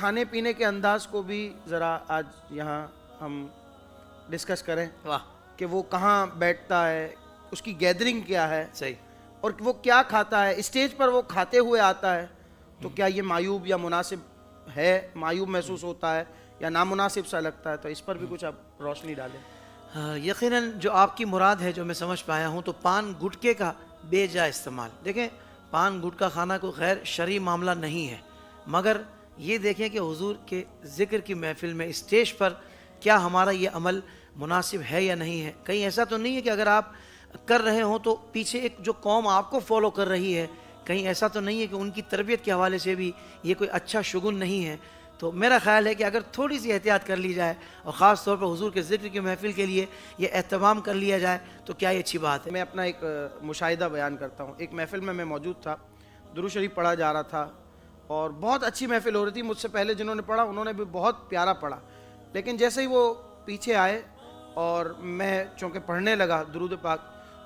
کھانے پینے کے انداز کو بھی ذرا آج یہاں ہم ڈسکس کریں واہ کہ وہ کہاں بیٹھتا ہے, اس کی گیدرنگ کیا ہے, صحیح. اور وہ کیا کھاتا ہے. اسٹیج پر وہ کھاتے ہوئے آتا ہے تو کیا یہ معیوب یا مناسب ہے, معیوب محسوس ہوتا ہے یا نامناسب سا لگتا ہے؟ تو اس پر بھی کچھ آپ روشنی ڈالیں. یقیناً جو آپ کی مراد ہے جو میں سمجھ پایا ہوں تو پان گٹکے کا بے جا استعمال. دیکھیں پان گٹکا کھانا کوئی غیر شرعی معاملہ نہیں ہے, مگر یہ دیکھیں کہ حضور کے ذکر کی محفل میں اسٹیج پر کیا ہمارا یہ عمل مناسب ہے یا نہیں ہے. کہیں ایسا تو نہیں ہے کہ اگر آپ کر رہے ہوں تو پیچھے ایک جو قوم آپ کو فالو کر رہی ہے, کہیں ایسا تو نہیں ہے کہ ان کی تربیت کے حوالے سے بھی یہ کوئی اچھا شگون نہیں ہے. تو میرا خیال ہے کہ اگر تھوڑی سی احتیاط کر لی جائے اور خاص طور پر حضور کے ذکر کی محفل کے لیے یہ اہتمام کر لیا جائے تو کیا یہ اچھی بات ہے. میں اپنا ایک مشاہدہ بیان کرتا ہوں. ایک محفل میں موجود تھا, درود شریف پڑھا جا رہا تھا اور بہت اچھی محفل ہو رہی تھی. مجھ سے پہلے جنہوں نے پڑھا انہوں نے بھی بہت پیارا پڑھا, لیکن جیسے ہی وہ پیچھے آئے اور میں چونکہ پڑھنے لگا درود پاک,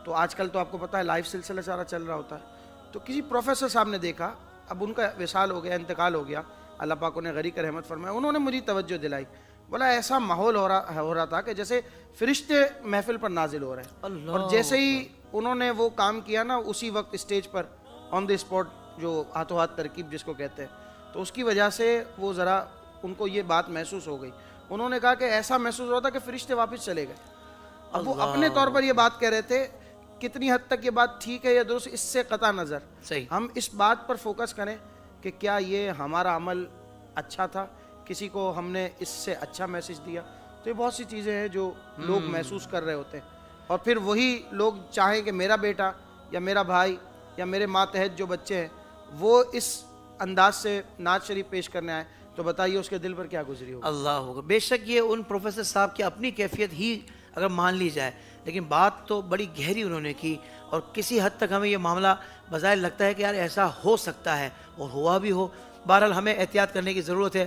تو آج کل تو آپ کو پتہ ہے لائیو سلسلہ سارا چل رہا ہوتا ہے, تو کسی پروفیسر صاحب نے دیکھا, اب ان کا وصال ہو گیا, انتقال ہو گیا, اللہ پاک انہیں غریق رحمت فرمائے. انہوں نے مجھے توجہ دلائی, بولا ایسا ماحول ہو رہا تھا کہ جیسے فرشتے محفل پر نازل ہو رہے ہیں. اور جیسے ہی انہوں نے وہ کام کیا نا, اسی وقت اسٹیج پر آن دی اسپاٹ, جو ہاتھوں ہاتھ ترکیب جس کو کہتے ہیں, تو اس کی وجہ سے وہ ذرا ان کو یہ بات محسوس ہو گئی. انہوں نے کہا کہ ایسا محسوس ہو رہا تھا کہ فرشتے واپس چلے گئے. اب وہ اپنے طور پر یہ بات کہہ رہے تھے, کتنی حد تک یہ بات ٹھیک ہے یا درست اس سے قطع نظر. صحیح. ہم اس بات پر فوکس کریں کہ کیا یہ ہمارا عمل اچھا تھا, کسی کو ہم نے اس سے اچھا میسج دیا. تو یہ بہت سی چیزیں ہیں جو لوگ محسوس کر رہے ہوتے ہیں, اور پھر وہی لوگ چاہیں کہ میرا بیٹا یا میرا بھائی یا میرے ماتحت جو بچے ہیں وہ اس انداز سے نعت شریف پیش کرنے آئے, تو بتائیے اس کے دل پر کیا گزری ہوگی. اللہ ہوگا. بے شک یہ ان پروفیسر صاحب کی اپنی کیفیت ہی اگر مان لی جائے, لیکن بات تو بڑی گہری انہوں نے کی, اور کسی حد تک ہمیں یہ معاملہ بظاہر لگتا ہے کہ یار ایسا ہو سکتا ہے اور ہوا بھی ہو. بہرحال ہمیں احتیاط کرنے کی ضرورت ہے.